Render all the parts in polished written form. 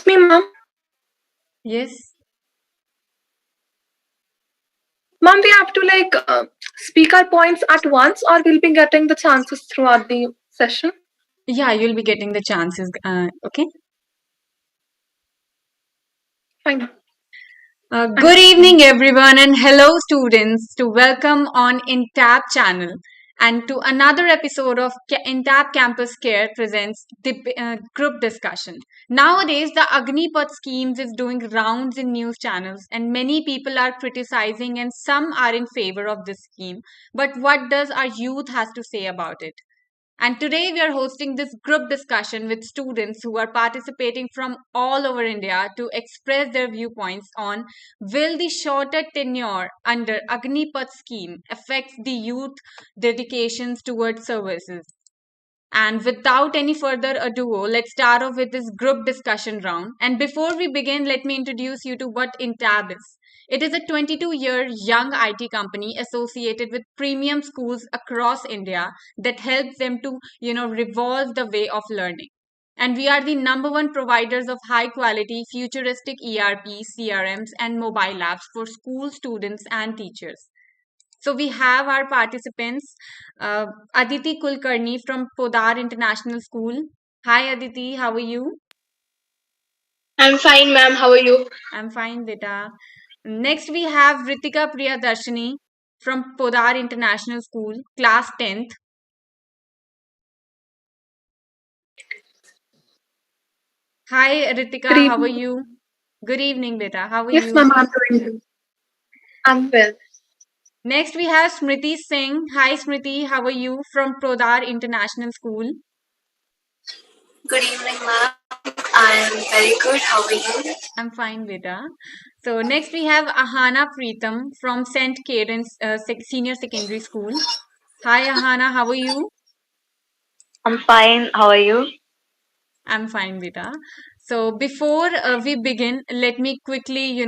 Me, ma'am. Yes. Ma'am, we have to speak our points at once, or we'll be getting the chances throughout the session. Yeah, you'll be getting the chances. Okay. Fine. Good Thank you. evening, everyone, and hello, students, to welcome on Entab channel and to another episode of Entab Campus Care presents group discussion. Nowadays, the Agneepath schemes is doing rounds in news channels, and many people are criticizing, and some are in favor of this scheme. But what does our youth has to say about it? And today we are hosting this group discussion with students who are participating from all over India to express their viewpoints on will the shorter tenure under Agnipath scheme affect the youth dedications towards services. And without any further ado, let's start off with this group discussion round. And before we begin, let me introduce you to what Entab is. It is a 22-year young IT company associated with premium schools across India that helps them to, revolve the way of learning. And we are the number one providers of high quality, futuristic ERP, CRMs, and mobile apps for school students and teachers. So we have our participants, Aditi Kulkarni from Podar International School. Hi Aditi, how are you? I'm fine, ma'am. How are you? I'm fine, beta. Next we have Ritika Priyadarshini from Podar International School, class 10th. Hi Good Ritika, how are evening. you? Good evening, beta. How are Yes, you? ma'am. I'm doing good. I'm well. Next we have Smriti Singh. Hi Smriti, how are you? From Prodar International School. Good evening, ma'am. I am very good. How are you? I'm fine, beta. So next we have Ahana Preetham from St. Caden's Senior Secondary School. Hi Ahana, how are you? I'm fine. How are you? I'm fine, beta. So before we begin, let me quickly,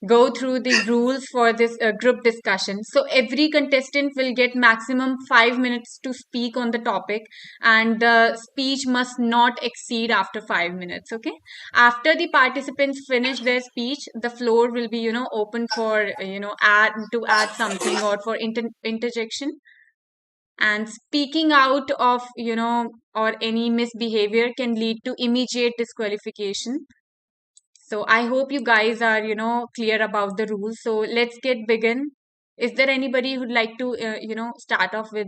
go through the rules for this group discussion. So every contestant will get maximum 5 minutes to speak on the topic, and the speech must not exceed after 5 minutes. Okay. After the participants finish their speech, the floor will be, open for, add something or for interjection, and speaking out of or any misbehavior can lead to immediate disqualification. So I hope you guys are clear about the rules. So let's get begin. Is there anybody who'd like to start off with,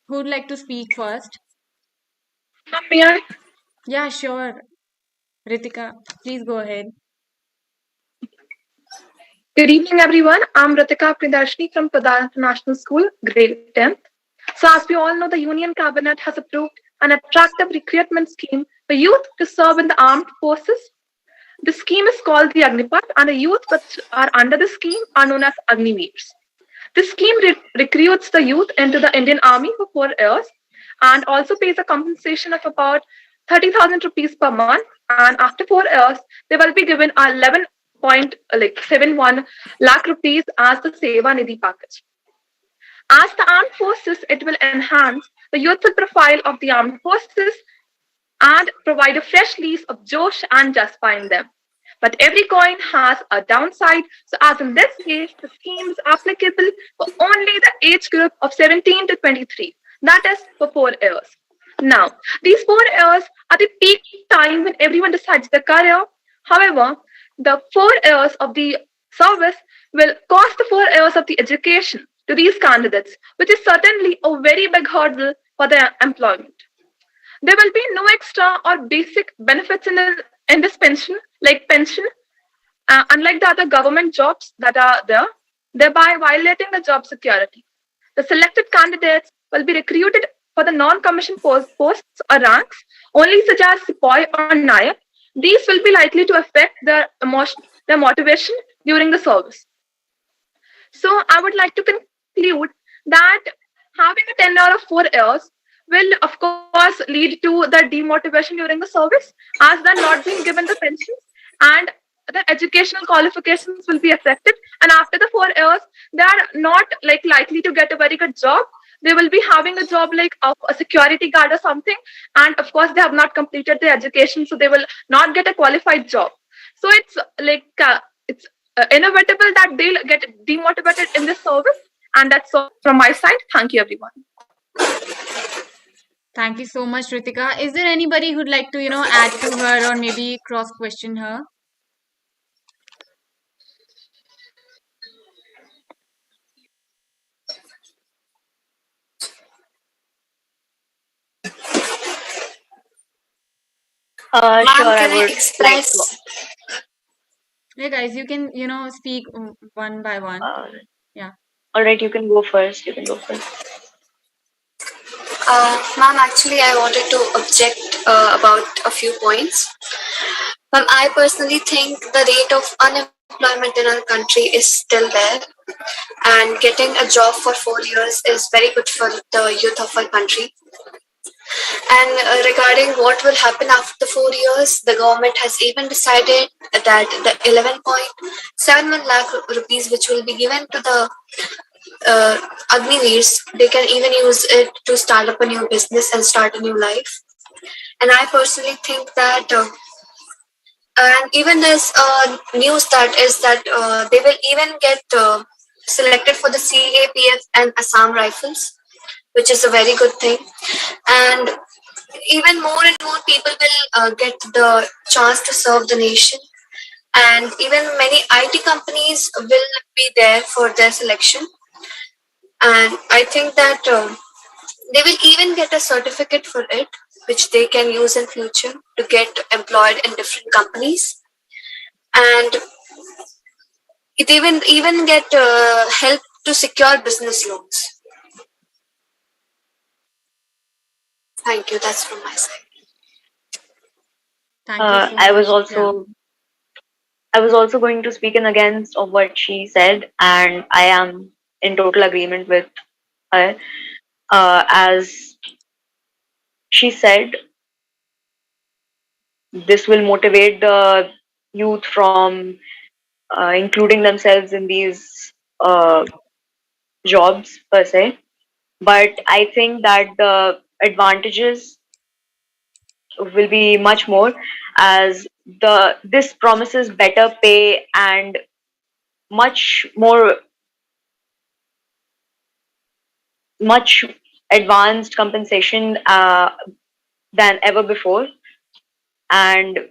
who'd like to speak first? Ma'am, may I? Yeah, sure. Ritika, please go ahead. Good evening, everyone. I'm Ritika Pridarshini from Padar International School, grade 10th. So, as we all know, the Union Cabinet has approved an attractive recruitment scheme for youth to serve in the armed forces. The scheme is called the Agnipath, and the youth which are under the scheme are known as Agniveers. This scheme recruits the youth into the Indian Army for 4 years and also pays a compensation of about 30,000 rupees per month. And after 4 years, they will be given a 11.71 lakh rupees as the Seva Nidhi package. As the armed forces, it will enhance the youthful profile of the armed forces and provide a fresh lease of Josh and Jaspa in them. But every coin has a downside. So, as in this case, the scheme is applicable for only the age group of 17 to 23. That is for 4 years. Now, these 4 years are the peak time when everyone decides their career. However, the 4 years of the service will cost the 4 years of the education to these candidates, which is certainly a very big hurdle for their employment. There will be no extra or basic benefits in this pension, like pension, unlike the other government jobs that are there, thereby violating the job security. The selected candidates will be recruited for the non-commissioned posts or ranks, only such as Sepoy or Nayak. These will be likely to affect their motivation during the service. So I would like to conclude that having a tenure of 4 years will, of course, lead to the demotivation during the service as they're not being given the pensions, and their educational qualifications will be affected, and after the 4 years they are not like likely to get a very good job. They will be having a job like of a security guard or something, and of course they have not completed their education, so they will not get a qualified job. So it's like it's inevitable that they'll get demotivated in this service. And that's all from my side. Thank you, everyone. Thank you so much, Ritika. Is there anybody who'd like to, add to her or maybe cross question her? Ma'am, Sure, I can I would like to. express? Yeah, guys, you can, speak one by one. Yeah. All right, you can go first. You can go first. Ma'am, actually, I wanted to object about a few points. Ma'am, I personally think the rate of unemployment in our country is still there, and getting a job for 4 years is very good for the youth of our country. And regarding what will happen after the 4 years, the government has even decided that the 11.71 lakh rupees which will be given to the Agniveers, they can even use it to start up a new business and start a new life. And I personally think that, and even there's news that is that they will even get selected for the CAPF and Assam Rifles, which is a very good thing. And even more and more people will get the chance to serve the nation. And even many IT companies will be there for their selection. And I think that they will even get a certificate for it, which they can use in future to get employed in different companies. And it even get help to secure business loans. Thank you. That's from my side. Thank you so I was much. Yeah. also I was also going to speak in against of what she said, and I am in total agreement with her. As she said, this will motivate the youth from including themselves in these jobs per se. But I think that the advantages will be much more, as the this promises better pay and much more much advanced compensation than ever before. And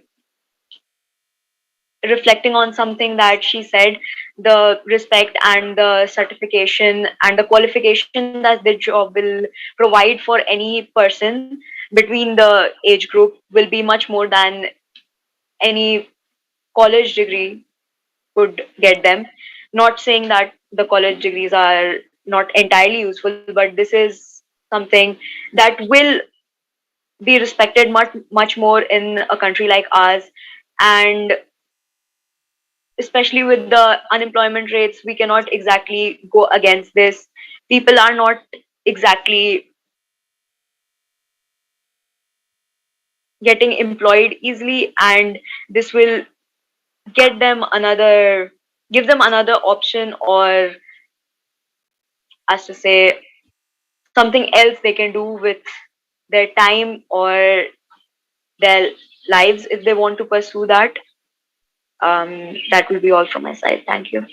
reflecting on something that she said, the respect and the certification and the qualification that the job will provide for any person between the age group will be much more than any college degree could get them. Not saying that the college degrees are not entirely useful, but this is something that will be respected much more in a country like ours. And especially with the unemployment rates, we cannot exactly go against this. People are not exactly getting employed easily, and this will get them another give them another option, or as to say, something else they can do with their time or their lives if they want to pursue that. That will be all from my side. Thank you.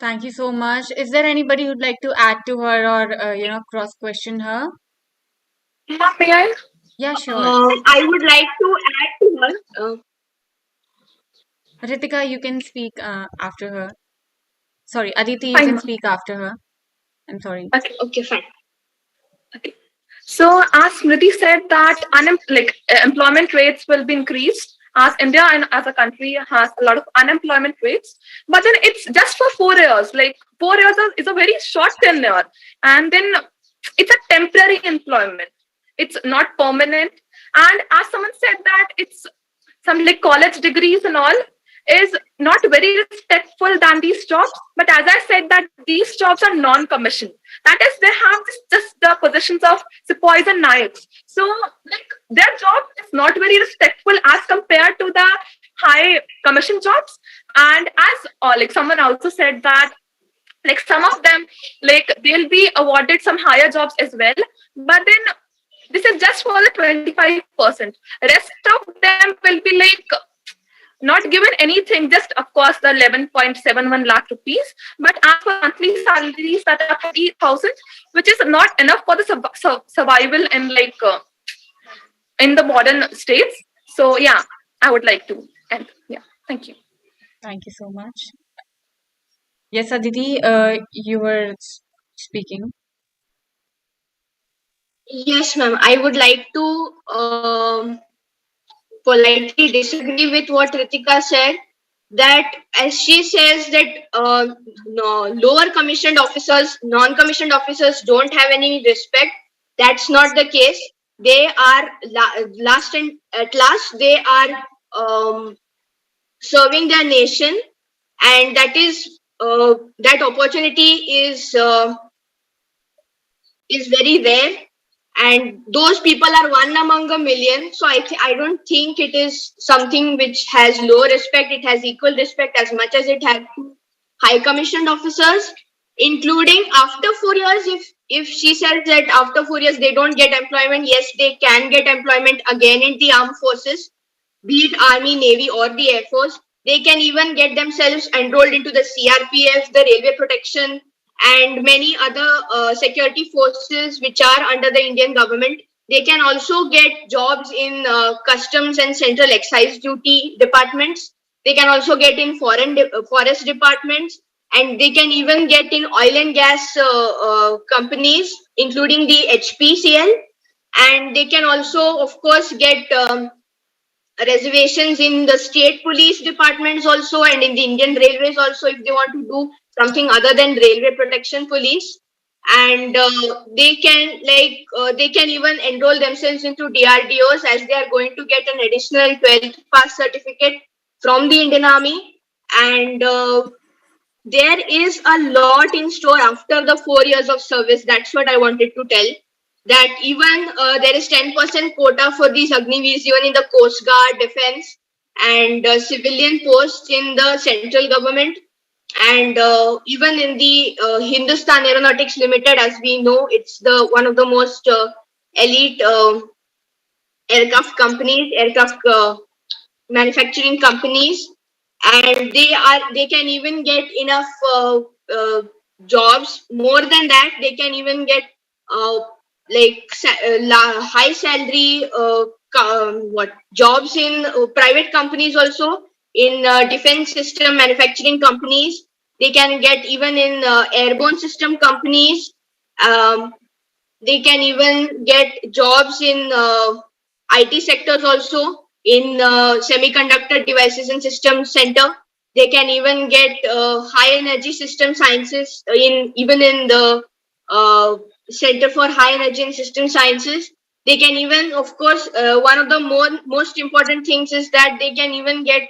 Thank you so much. Is there anybody who'd like to add to her or, cross question her? May I? Yeah, sure. I would like to add to her. Ritika, you can speak after her. Sorry, Aditi, you Fine, can ma'am. speak after her. I'm sorry. Okay, fine. Okay. So, as Smriti said, that employment rates will be increased, as India and as a country has a lot of unemployment rates. But then it's just for 4 years. Like 4 years is a very short tenure, and then it's a temporary employment. It's not permanent. And as someone said that it's some like college degrees and all is not very respectful than these jobs. But as I said, that these jobs are non-commissioned. That is, they have just the positions of sepoys and knights. So, like their job is not very respectful as compared to the high commission jobs. And as like someone also said that like some of them, like they'll be awarded some higher jobs as well, but then this is just for the 25%. Rest of them will be like not given anything, just of course the 11.71 lakh rupees, but as for monthly salaries that are 30,000, which is not enough for the survival in like in the modern states. So yeah, I would like to end. Yeah, thank you. Thank you so much. Yes, Aditi, you were speaking. Yes, ma'am. I would like to politely disagree with what Ritika said. That as she says that no, lower commissioned officers, non-commissioned officers don't have any respect. That's not the case. They are last and at last they are serving their nation, and that opportunity is very rare, and those people are one among a million. So I don't think it is something which has low respect. It has equal respect as much as it has to high commissioned officers, including after 4 years. If she says that after 4 years they don't get employment, yes, they can get employment again in the armed forces, be it army, navy, or the air force. They can even get themselves enrolled into the CRPF, the railway protection, and many other security forces which are under the Indian government. They can also get jobs in customs and central excise duty departments. They can also get in forest departments, and they can even get in oil and gas companies, including the HPCL. And they can also, of course, get reservations in the state police departments also, and in the Indian railways also, if they want to do something other than railway protection police. And they can even enroll themselves into DRDOs, as they are going to get an additional 12th pass certificate from the Indian Army. And there is a lot in store after the 4 years of service. That's what I wanted to tell. That even there is 10% quota for these Agniveers, even in the Coast Guard, Defense, and civilian posts in the central government. And even in the Hindustan Aeronautics Limited, as we know, it's the one of the most elite aircraft manufacturing companies, and they can even get enough jobs. More than that, they can even get uh, high salary what jobs in private companies also, in defense system manufacturing companies. They can get even in airborne system companies. um, they can even get jobs in IT sectors also, in semiconductor devices and systems center. They can even get high energy system sciences in even in the uh, Center for High Energy and System Sciences. They can even, of course, one of the most important things is that they can even get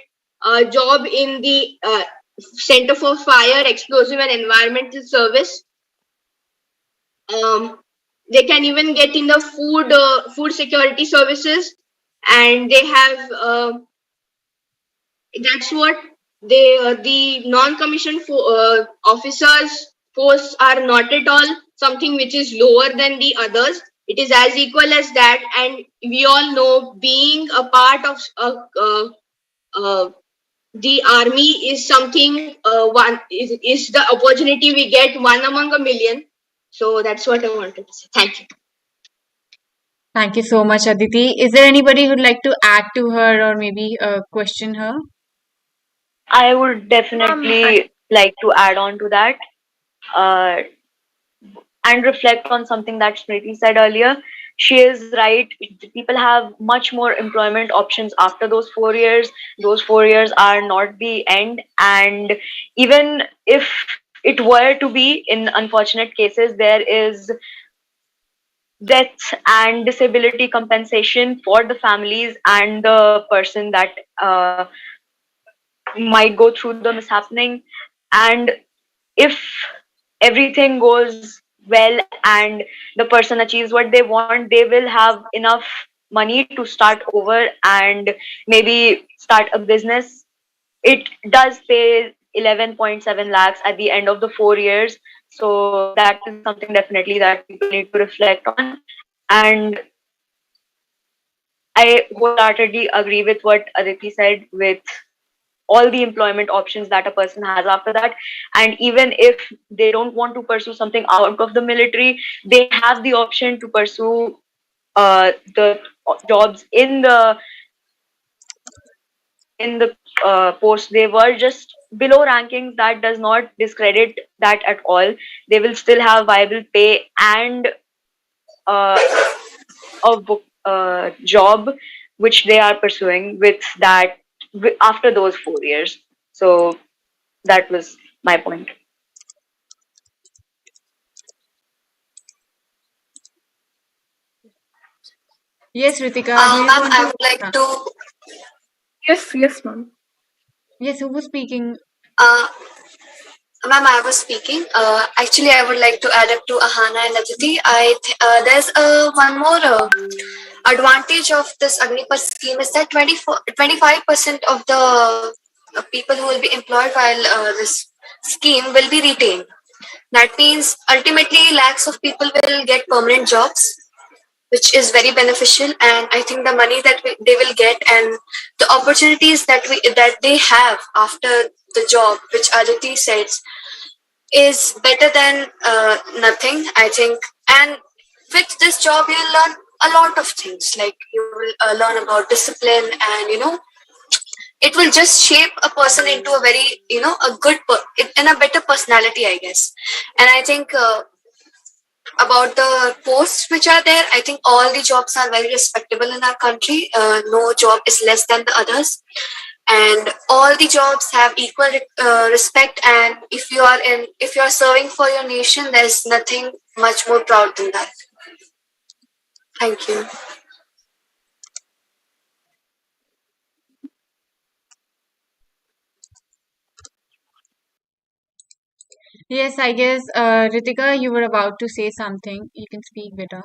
a job in the Center for Fire, Explosive and Environmental Service. Um, they can even get in the food security services, and they have that's what the non-commissioned officers posts are not at all something which is lower than the others. It is as equal as that, and we all know, being a part of uh, the army is something is the opportunity we get, one among a million. So that's what I wanted to say. Thank you. Thank you so much, Aditi. Is there anybody who'd like to add to her or maybe question her? I would definitely like to add on to that uh, and reflect on something that Smriti said earlier. She is right. People have much more employment options after those 4 years. Those 4 years are not the end. And even if it were to be, in unfortunate cases, there is death and disability compensation for the families and the person that might go through the mishappening. And if everything goes well and the person achieves what they want, they will have enough money to start over and maybe start a business. It does pay 11.7 lakhs at the end of the 4 years. So that is something definitely that people need to reflect on. And I wholeheartedly agree with what Aditi said, with all the employment options that a person has after that. And even if they don't want to pursue something out of the military, they have the option to pursue the jobs in the post they were just below rankings. That does not discredit that at all. They will still have viable pay and uh, a job which they are pursuing with that after those 4 years. So that was my point. Yes, Ritika, do you Ma'am, want I to? would like uh, to. Yes, ma'am. Yes, who was speaking? Uh, Ma'am, I was speaking. Actually, I would like to add up to Ahana and Aditi. There's one more advantage of this Agnipath scheme is that 25% of the people who will be employed while this scheme will be retained. That means ultimately lakhs of people will get permanent jobs, which is very beneficial. And I think the money that they will get and the opportunities that they have after the job, which Aditi says, is better than nothing, I think. And with this job, you'll learn a lot of things. Like you will learn about discipline, and it will just shape a person into a very, in a better personality, I guess. And I think about the posts which are there, I think all the jobs are very respectable in our country. No job is less than the others, and all the jobs have equal respect. And if you are serving for your nation, there's nothing much more proud than that. Thank you. Yes, I guess, Ritika, you were about to say something. You can speak better.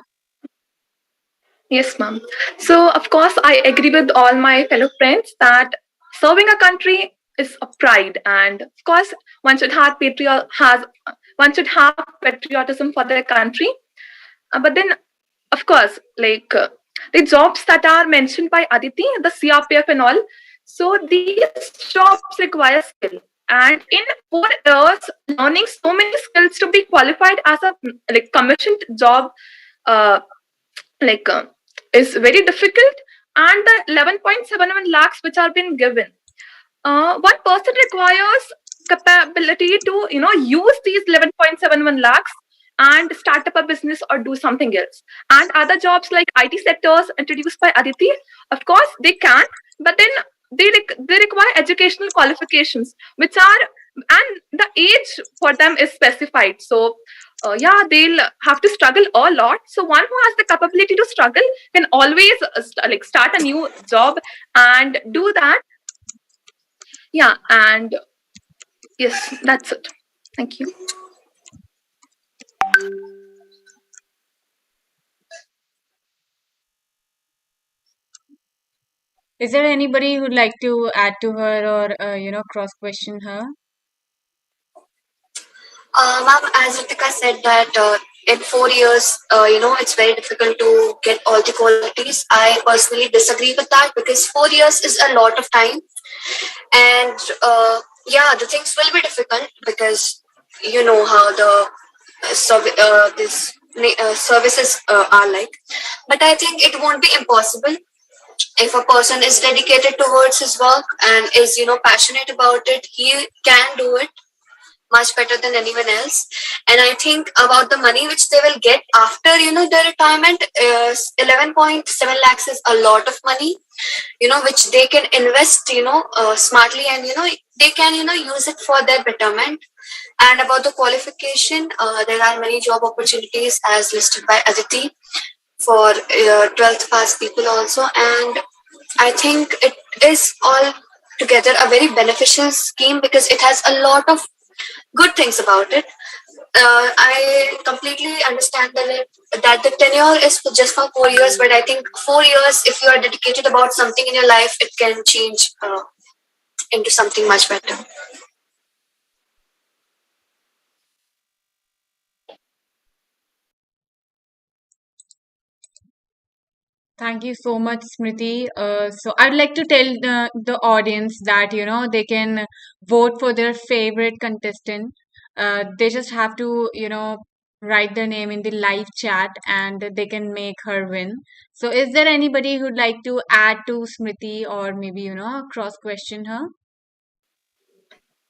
Yes, ma'am. So, of course, I agree with all my fellow friends that serving a country is a pride, and of course, one should have one should have patriotism for their country. But then, of course, the jobs that are mentioned by Aditi, the CRPF and all, so these jobs require skill. And in 4 years, learning so many skills to be qualified as a commissioned job, uh, like is very difficult. And the 11.71 lakhs which are being given, one person requires capability to use these 11.71 lakhs and start up a business or do something else. And other jobs like IT sectors introduced by Aditi, of course they can, but then they require educational qualifications which are, and the age for them is specified. So yeah, they'll have to struggle a lot. So one who has the capability to struggle can always start a new job and do that. Yeah, and yes, that's it. Thank you. Is there anybody who'd like to add to her or, cross question her? Ma'am, as Ritika said that in 4 years, it's very difficult to get all the qualities. I personally disagree with that because 4 years is a lot of time. And yeah, the things will be difficult because you know how the services are like. But I think it won't be impossible if a person is dedicated towards his work and is passionate about it. He can do it much better than anyone else. And I think about the money which they will get after their retirement, 11.7 lakhs is a lot of money, which they can invest smartly, and they can use it for their betterment. And about the qualification, there are many job opportunities as listed by Aditi for 12th pass people also. And I think it is all together a very beneficial scheme because it has a lot of good things about it. I completely understand that the tenure is just for 4 years, but I think 4 years, if you are dedicated about something in your life, it can change into something much better. Thank you so much, Smriti. So I'd like to tell the audience that they can vote for their favorite contestant. They just have to write their name in the live chat, and they can make her win. So is there anybody who'd like to add to Smriti, or maybe cross question her?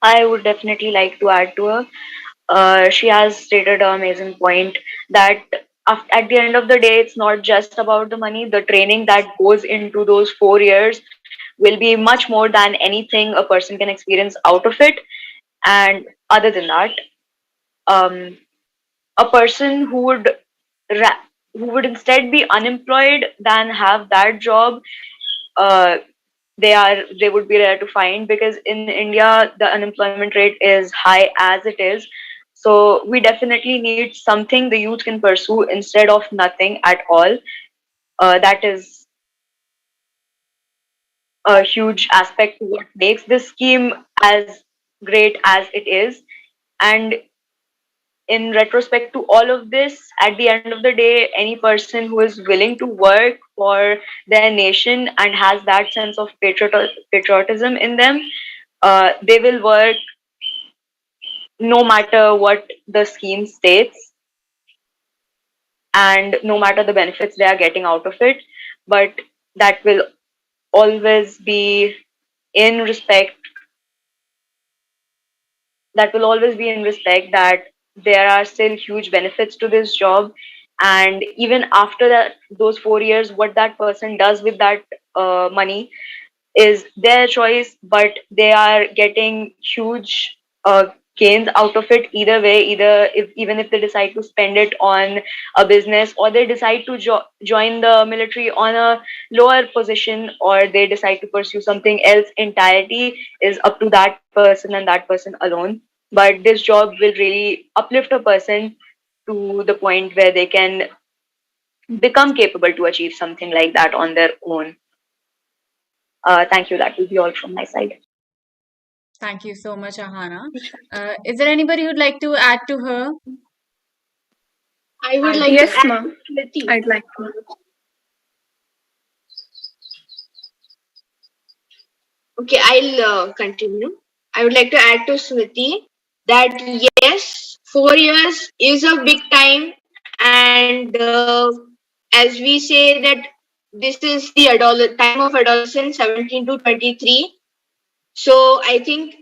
I would definitely like to add to her. She has stated an amazing point that at the end of the day, it's not just about the money. The training that goes into those 4 years will be much more than anything a person can experience out of it. And other than that, um, a person who would instead be unemployed than have that job, uh, they would be rare to find, because in India the unemployment rate is high as it is. So we definitely need something the youth can pursue instead of nothing at all. That is a huge aspect to what makes this scheme as great as it is. And in retrospect to all of this, at the end of the day, any person who is willing to work for their nation and has that sense of patriotism in them, they will work no matter what the scheme states and no matter the benefits they are getting out of it. But that will always be in respect that there are still huge benefits to this job. And even after that, those 4 years, what that person does with that money is their choice, but they are getting huge gains out of it either way. Either if even if they decide to spend it on a business, or they decide to join the military on a lower position, or they decide to pursue something else entirely, is up to that person and that person alone. But this job will really uplift a person to the point where they can become capable to achieve something like that on their own. Thank you. That will be all from my side. Thank you so much, Ahana. Is there anybody who'd like to add to her? I would like Yes, to add ma'am. Smriti. I'd like to. Okay, I'll continue. I would like to add to Smriti that yes, 4 years is a big time, and as we say that this is the time of adolescence, 17 to 23. So I think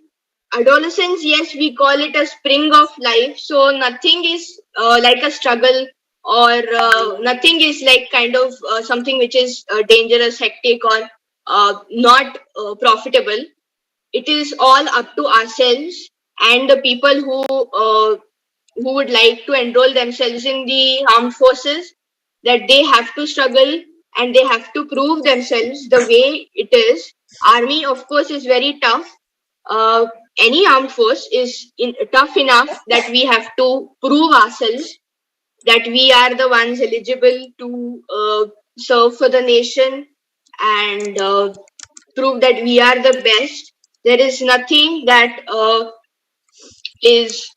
adolescence, yes, we call it a spring of life. So nothing is like a struggle, or nothing is like kind of something which is dangerous, hectic, or not profitable. It is all up to ourselves and the people who would like to enroll themselves in the armed forces, that they have to struggle and they have to prove themselves the way it is. Army, of course, is very tough. uh, any armed force is tough enough that we have to prove ourselves that we are the ones eligible to serve for the nation, and prove that we are the best. There is nothing that is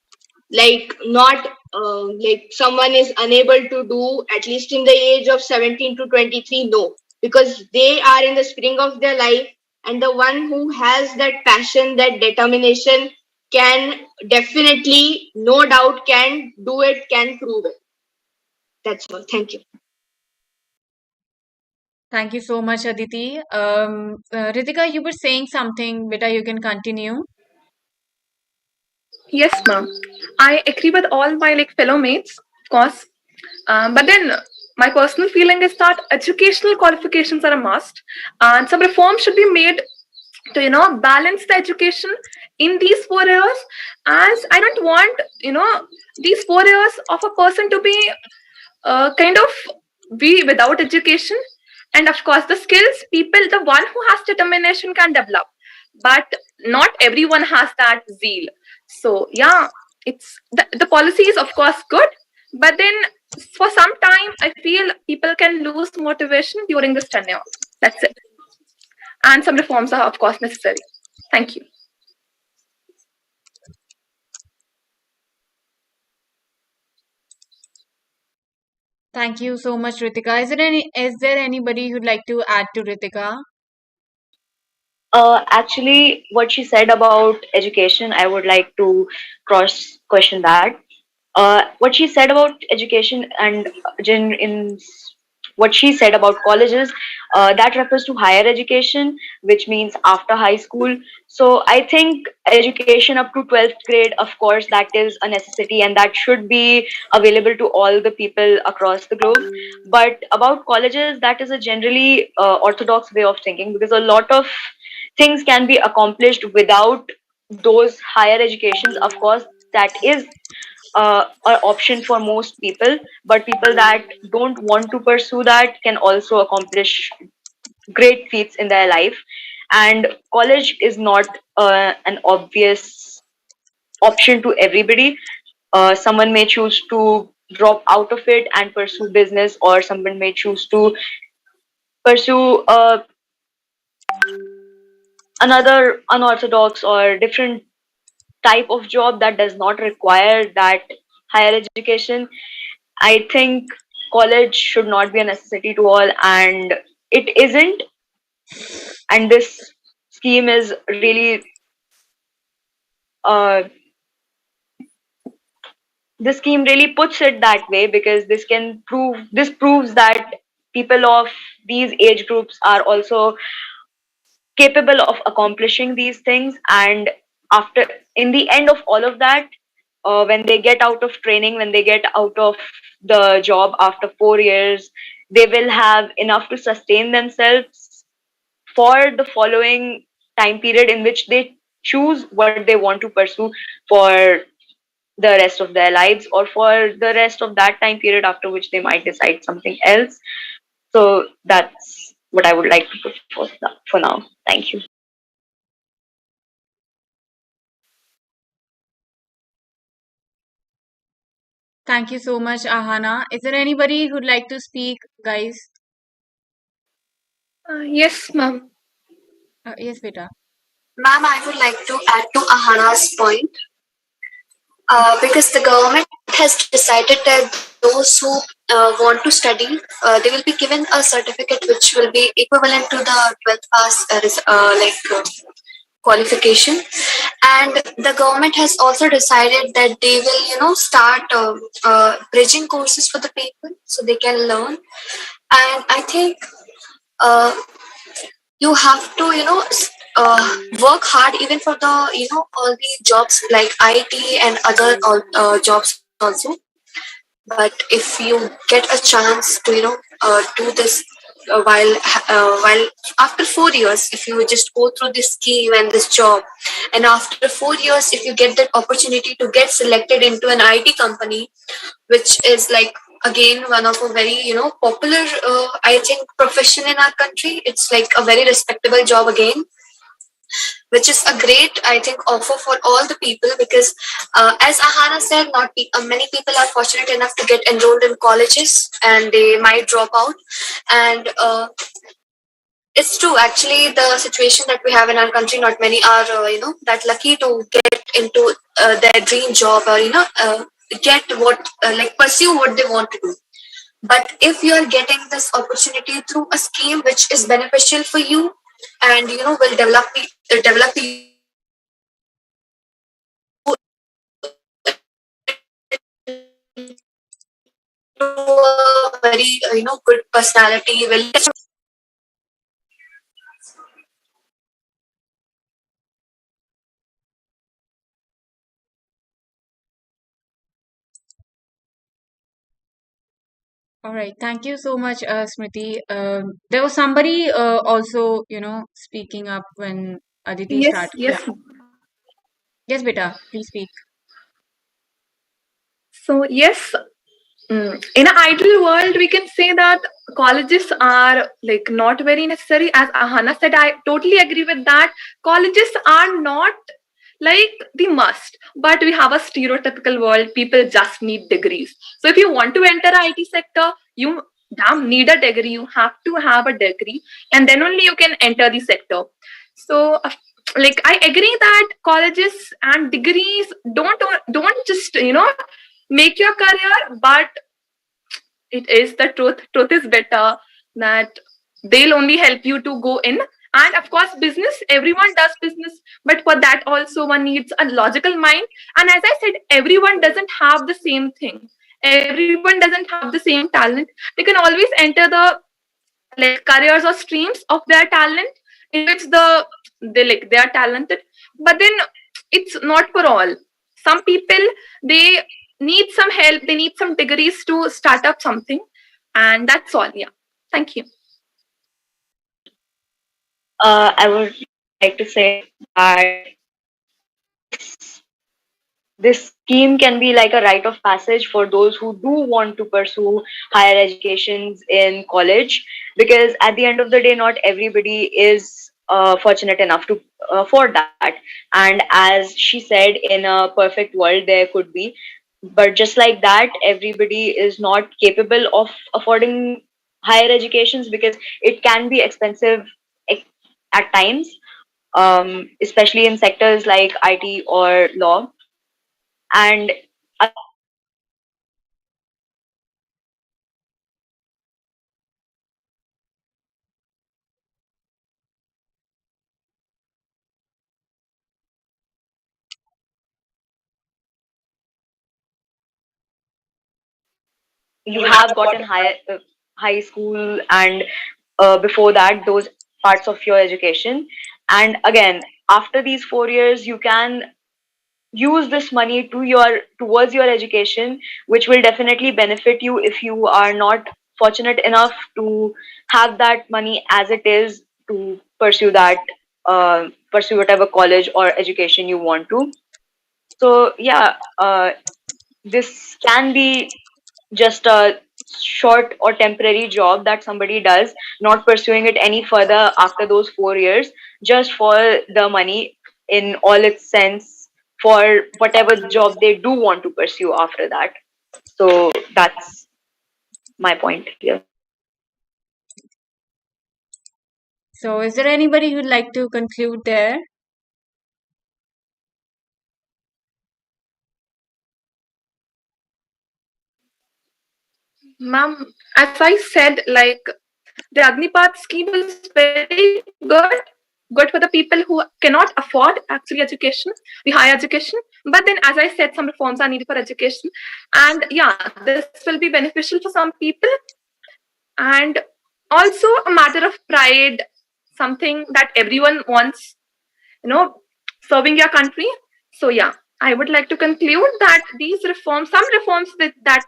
like not like someone is unable to do, at least in the age of 17 to 23. No, because they are in the spring of their life, and the one who has that passion, that determination, can definitely, no doubt, can do it, can prove it. That's all. Thank you. Thank you so much, Aditi. Ritika, you were saying something. Beta, you can continue. Yes, ma'am. I agree with all my fellow mates, of course. But then my personal feeling is that educational qualifications are a must, and some reform should be made to balance the education in these 4 years. As I don't want these 4 years of a person to be kind of be without education. And of course, the skills people, the one who has determination can develop, but not everyone has that zeal. So yeah, the policy is of course good, but then for some time I feel people can lose motivation during this tenure. That's it. And some reforms are of course necessary. Thank you. Thank you so much, Ritika. Is there anybody who'd like to add to Ritika? Actually, what she said about education, I would like to cross question that. What she said about education and in what she said about colleges, that refers to higher education, which means after high school. So I think education up to 12th grade, of course, that is a necessity and that should be available to all the people across the globe. But about colleges, that is a generally orthodox way of thinking, because a lot of things can be accomplished without those higher educations. Of course, that is an option for most people, but people that don't want to pursue that can also accomplish great feats in their life. And college is not an obvious option to everybody. Someone may choose to drop out of it and pursue business, or someone may choose to pursue another unorthodox or different type of job that does not require that higher education. I think college should not be a necessity to all, and it isn't. And this scheme is really, uh, this scheme really puts it that way, because this proves that people of these age groups are also capable of accomplishing these things. And after, in the end of all of that, when they get out of training, when they get out of the job after 4 years, they will have enough to sustain themselves for the following time period, in which they choose what they want to pursue for the rest of their lives, or for the rest of that time period, after which they might decide something else. So that's what I would like to put for now. Thank you. Thank you so much, Ahana. Is there anybody who'd like to speak, guys? Yes, ma'am. Yes, beta. Ma'am, I would like to add to Ahana's point, because the government has decided that those who want to study, they will be given a certificate which will be equivalent to the 12th pass qualification. And the government has also decided that they will, start bridging courses for the people so they can learn. And I think uh, you have to work hard even for the all the jobs like IT and other jobs also. But if you get a chance to do this while after 4 years, if you just go through this scheme and this job, and after 4 years if you get that opportunity to get selected into an IT company, which is like again one of a very popular I think profession in our country, it's like a very respectable job again, which is a great, I think, offer for all the people, because as Ahana said, not many people are fortunate enough to get enrolled in colleges and they might drop out. And it's true, actually, the situation that we have in our country, not many are, that lucky to get into their dream job, or, get what, like pursue what they want to do. But if you are getting this opportunity through a scheme which is beneficial for you, and will develop you to a very good personality, will. All right. Thank you so much, Smriti. There was somebody also, speaking up when Aditi Yes, started. Yeah. yes. Yes, beta. Please speak. So yes, in an ideal world, we can say that colleges are like not very necessary. As Ahana said, I totally agree with that. Colleges are not like the must. But we have a stereotypical world, people just need degrees. So if you want to enter IT sector, you damn need a degree, you have to have a degree, and then only you can enter the sector. So like I agree that colleges and degrees don't just make your career, but it is the truth is better, that they'll only help you to go in. And of course business, everyone does business, but for that also one needs a logical mind. And as I said, everyone doesn't have the same thing, everyone doesn't have the same talent. They can always enter the like careers or streams of their talent in which they are talented. But then it's not for all. Some people, they need some help, they need some degrees to start up something, and that's all. Yeah, thank you. I would like to say that this scheme can be like a rite of passage for those who do want to pursue higher educations in college, because at the end of the day, not everybody is fortunate enough to afford that. And as she said, in a perfect world there could be, but just like that, everybody is not capable of affording higher educations, because it can be expensive ex- at times, especially in sectors like IT or law. And you have gotten high school, and before that those parts of your education, and again after these 4 years you can use this money towards your education, which will definitely benefit you if you are not fortunate enough to have that money as it is to pursue whatever college or education you want to. So yeah, this can be just a short or temporary job that somebody does, not pursuing it any further after those 4 years, just for the money in all its sense, for whatever job they do want to pursue after that. So that's my point here. So, is there anybody who'd like to conclude there? Ma'am, as I said, like the Agnipath scheme is very good for the people who cannot afford actually education, the higher education. But then, as I said, some reforms are needed for education, and yeah, this will be beneficial for some people, and also a matter of pride, something that everyone wants, you know, serving your country. So yeah, I would like to conclude that these reforms, some reforms that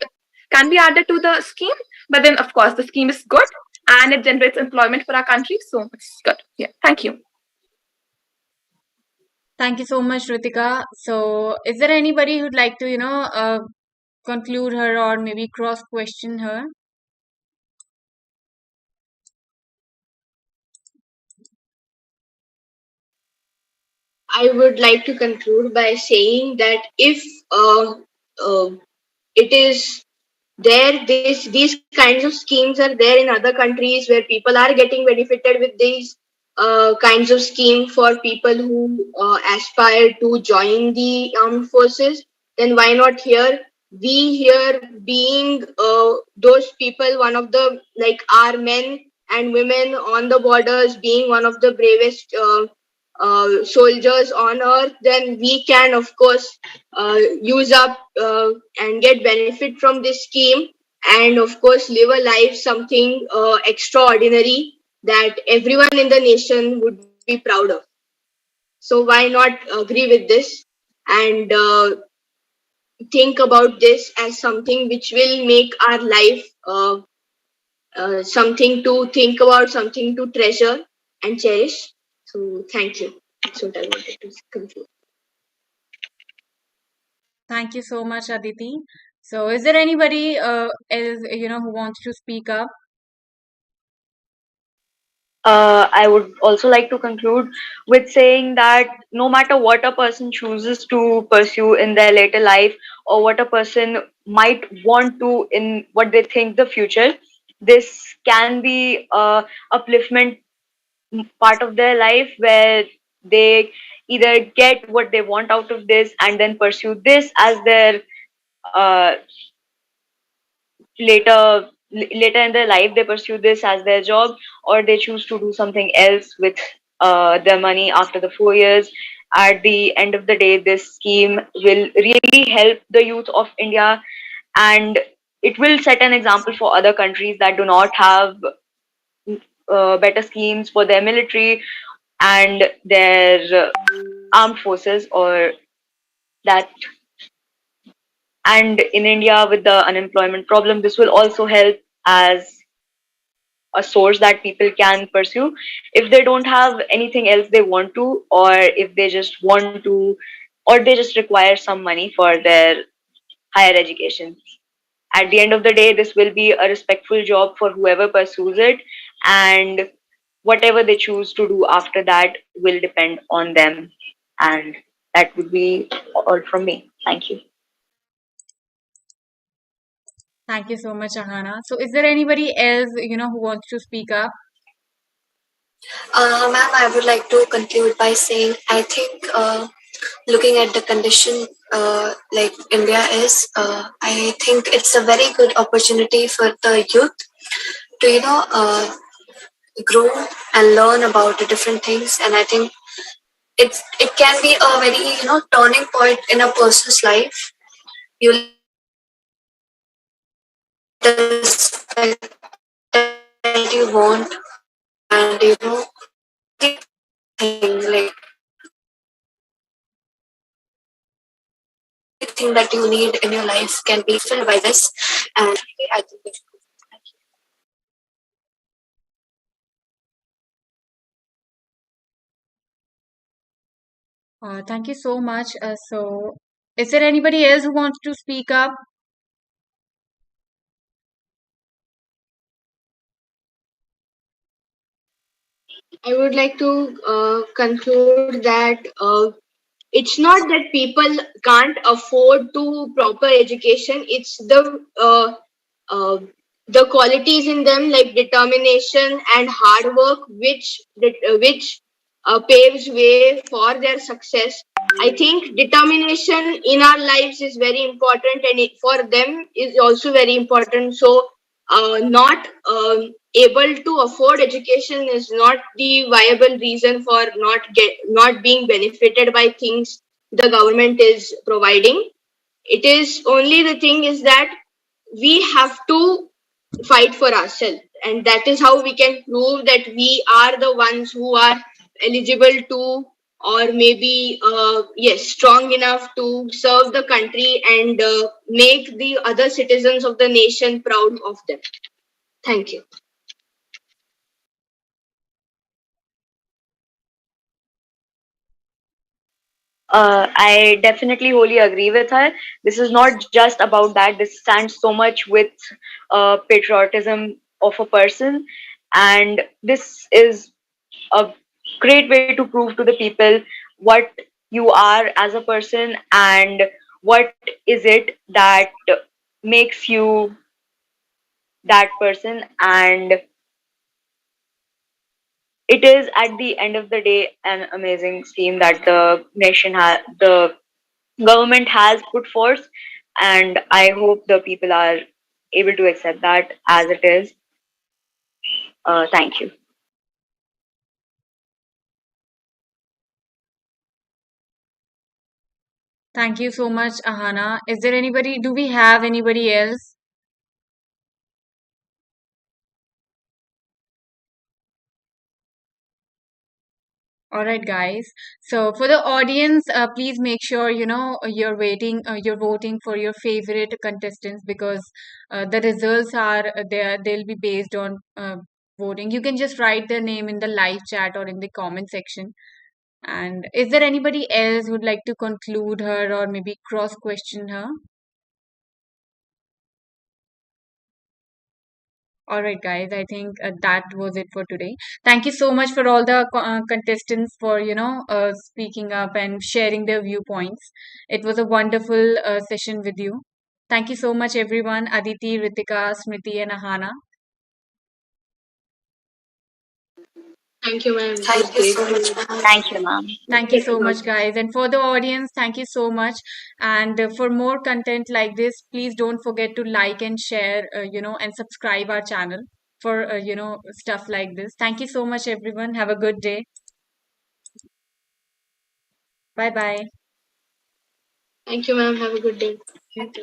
can be added to the scheme, but then of course the scheme is good and it generates employment for our country, so it's good. Yeah, thank you. Thank you so much, Ritika. So, is there anybody who'd like to, conclude her or maybe cross question her? I would like to conclude by saying that if uh, it is there, these kinds of schemes are there in other countries where people are getting benefited with these kinds of scheme for people who aspire to join the armed forces, then why not here? We here being those people, one of the, like, our men and women on the borders, being one of the bravest soldiers on earth, then we can of course use up and get benefit from this scheme, and of course live a life something extraordinary that everyone in the nation would be proud of. So why not agree with this and think about this as something which will make our life something to think about, something to treasure and cherish. So thank you. That's what I wanted to conclude. Thank you so much, Aditi. So, is there anybody else, who wants to speak up? I would also like to conclude with saying that no matter what a person chooses to pursue in their later life, or what a person might want to in what they think the future, this can be a upliftment part of their life where they either get what they want out of this and then pursue this as their uh, later in their life they pursue this as their job, or they choose to do something else with their money after the 4 years. At the end of the day, this scheme will really help the youth of India, and it will set an example for other countries that do not have better schemes for their military and their armed forces, or that. And in India, with the unemployment problem, this will also help as a source that people can pursue if they don't have anything else they want to, or if they just want to, or they just require some money for their higher education. At the end of the day, this will be a respectful job for whoever pursues it, and whatever they choose to do after that will depend on them. And that would be all from me. Thank you. Thank you so much, Ahana. So, is there anybody else, who wants to speak up? Ma'am, I would like to conclude by saying I think looking at the condition like India is, I think it's a very good opportunity for the youth to grow and learn about the different things. And I think it can be a very turning point in a person's life. You'll respect that you want, and thing like everything that you need in your life can be filled by this. And I think we should. Thank you so much. So, is there anybody else who wants to speak up? I would like to conclude that it's not that people can't afford to proper education. It's uh, the qualities in them, like determination and hard work, which paves way for their success. I think determination in our lives is very important, and for them is also very important. So, not able to afford education is not the viable reason for not being benefited by things the government is providing. It is only the thing is that we have to fight for ourselves, and that is how we can prove that we are the ones who are eligible to, or maybe yes, strong enough to serve the country and make the other citizens of the nation proud of them. Thank you. I definitely wholly agree with her. This is not just about that. This stands so much with patriotism of a person, and this is a great way to prove to the people what you are as a person and what is it that makes you that person. And it is at the end of the day an amazing scheme that the government has put forth, and I hope the people are able to accept that as it is. Thank you. Thank you so much, Ahana. Is there anybody, do we have anybody else? All right, guys. So for the audience, please make sure you're voting for your favorite contestants, because the results are there. They'll be based on voting. You can just write their name in the live chat or in the comment section. And is there anybody else who'd like to conclude her or maybe cross question her? All right, guys. I think that was it for today. Thank you so much for all the contestants for speaking up and sharing their viewpoints. It was a wonderful session with you. Thank you so much, everyone. Aditi, Ritika, Smriti, and Ahana. Thank you, ma'am. It was Thank you great. so much, ma'am. Thank you, ma'am. Thank you so much, guys. And for the audience, thank you so much. And for more content like this, please don't forget to like and share, and subscribe our channel for, stuff like this. Thank you so much, everyone. Have a good day. Bye bye. Thank you, ma'am. Have a good day. Thank